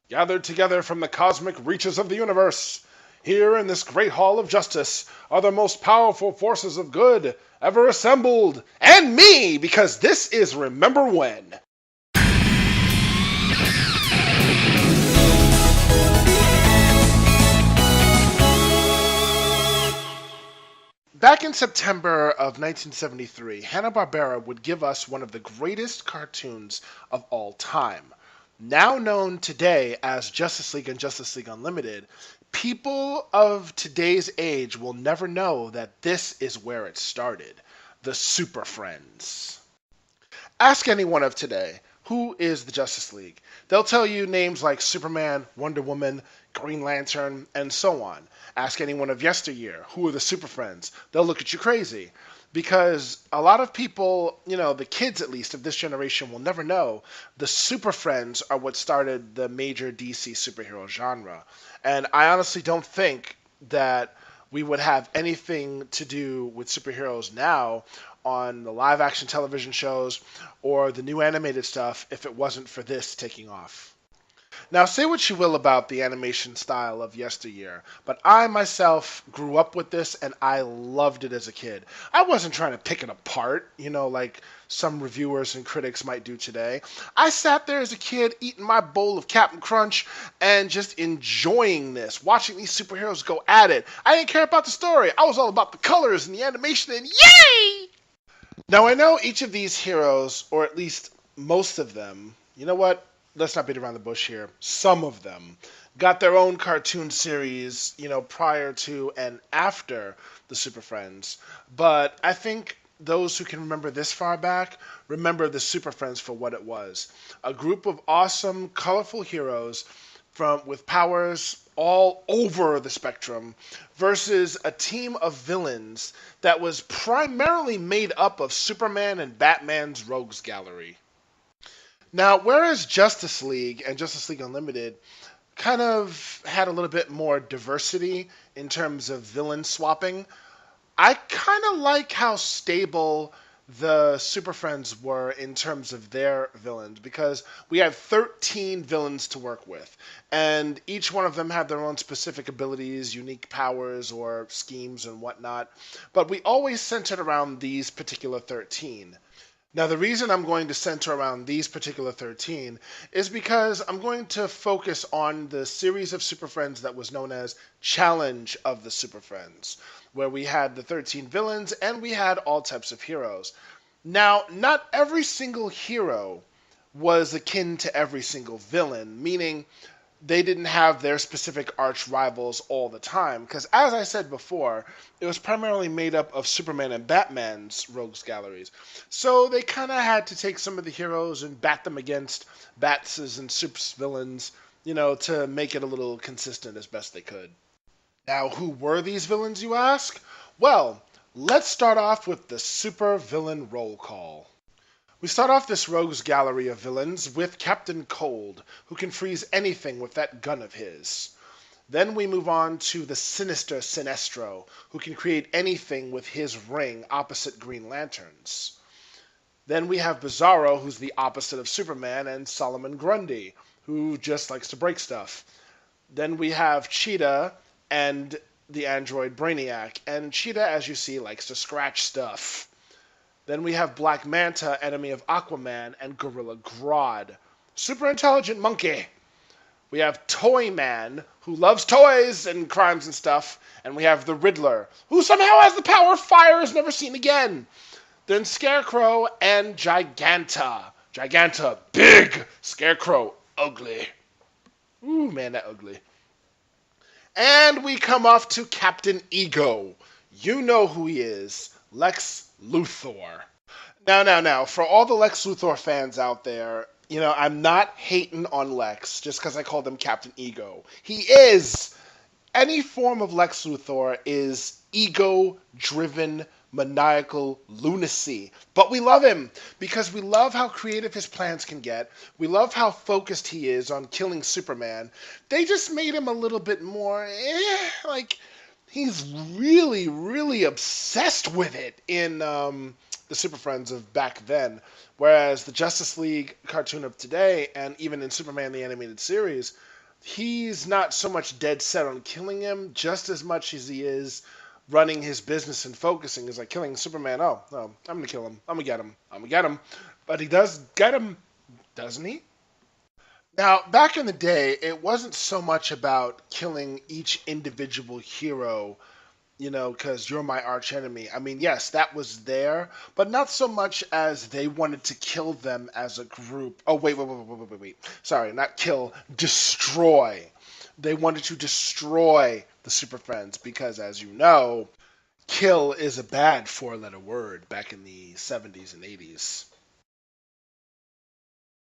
Gathered together from the cosmic reaches of the universe, here in this great hall of justice are the most powerful forces of good ever assembled, and me, because this is Remember When. Back in September of 1973, Hanna-Barbera would give us one of the greatest cartoons of all time. Now known today as Justice League and Justice League Unlimited, people of today's age will never know that this is where it started. The Super Friends. Ask anyone of today, who is the Justice League? They'll tell you names like Superman, Wonder Woman, Green Lantern, and so on. Ask anyone of yesteryear, who are the Super Friends? They'll look at you crazy. Because a lot of people, the kids at least of this generation will never know the Super Friends are what started the major DC superhero genre. And I honestly don't think that we would have anything to do with superheroes now on the live action television shows or the new animated stuff if it wasn't for this taking off. Now, say what you will about the animation style of yesteryear, but I myself grew up with this and I loved it as a kid. I wasn't trying to pick it apart, like some reviewers and critics might do today. I sat there as a kid eating my bowl of Captain Crunch and just enjoying this, watching these superheroes go at it. I didn't care about the story. I was all about the colors and the animation and yay! Now, I know each of these heroes, or at least most of them, you know what? Let's not beat around the bush here. Some of them got their own cartoon series, prior to and after the Super Friends. But I think those who can remember this far back remember the Super Friends for what it was. A group of awesome, colorful heroes with powers all over the spectrum versus a team of villains that was primarily made up of Superman and Batman's rogues gallery. Now, whereas Justice League and Justice League Unlimited kind of had a little bit more diversity in terms of villain swapping, I kind of like how stable the Super Friends were in terms of their villains because we had 13 villains to work with, and each one of them had their own specific abilities, unique powers, or schemes and whatnot, but we always centered around these particular 13. Now, the reason I'm going to center around these particular 13 is because I'm going to focus on the series of Super Friends that was known as Challenge of the Super Friends, where we had the 13 villains and we had all types of heroes. Now, not every single hero was akin to every single villain, meaning they didn't have their specific arch rivals all the time. Because as I said before, it was primarily made up of Superman and Batman's rogues galleries. So they kind of had to take some of the heroes and bat them against Bat's and Sup's villains, to make it a little consistent as best they could. Now, who were these villains, you ask? Well, let's start off with the super villain roll call. We start off this rogues gallery of villains with Captain Cold, who can freeze anything with that gun of his. Then we move on to the sinister Sinestro, who can create anything with his ring opposite Green Lantern's. Then we have Bizarro, who's the opposite of Superman, and Solomon Grundy, who just likes to break stuff. Then we have Cheetah and the android Brainiac, and Cheetah, as you see, likes to scratch stuff. Then we have Black Manta, enemy of Aquaman, and Gorilla Grodd. Super intelligent monkey. We have Toy Man, who loves toys and crimes and stuff. And we have the Riddler, who somehow has the power of fire is never seen again. Then Scarecrow and Giganta. Giganta, big. Scarecrow, ugly. Ooh, man, that ugly. And we come off to Captain Ego. You know who he is. Lex Luthor. Now, for all the Lex Luthor fans out there, I'm not hating on Lex just because I called him Captain Ego. He is. Any form of Lex Luthor is ego-driven, maniacal lunacy. But we love him because we love how creative his plans can get. We love how focused he is on killing Superman. They just made him a little bit more, he's really, really obsessed with it in the Super Friends of back then. Whereas the Justice League cartoon of today, and even in Superman the Animated Series, he's not so much dead set on killing him, just as much as he is running his business and focusing. Is like killing Superman. Oh, no, I'm gonna kill him. I'm gonna get him. I'm gonna get him. But he does get him, doesn't he? Now, back in the day, it wasn't so much about killing each individual hero, because you're my arch enemy. I mean, yes, that was there, but not so much as they wanted to kill them as a group. Oh, wait. Sorry, not kill, destroy. They wanted to destroy the Super Friends because, as you know, kill is a bad four-letter word back in the 70s and 80s.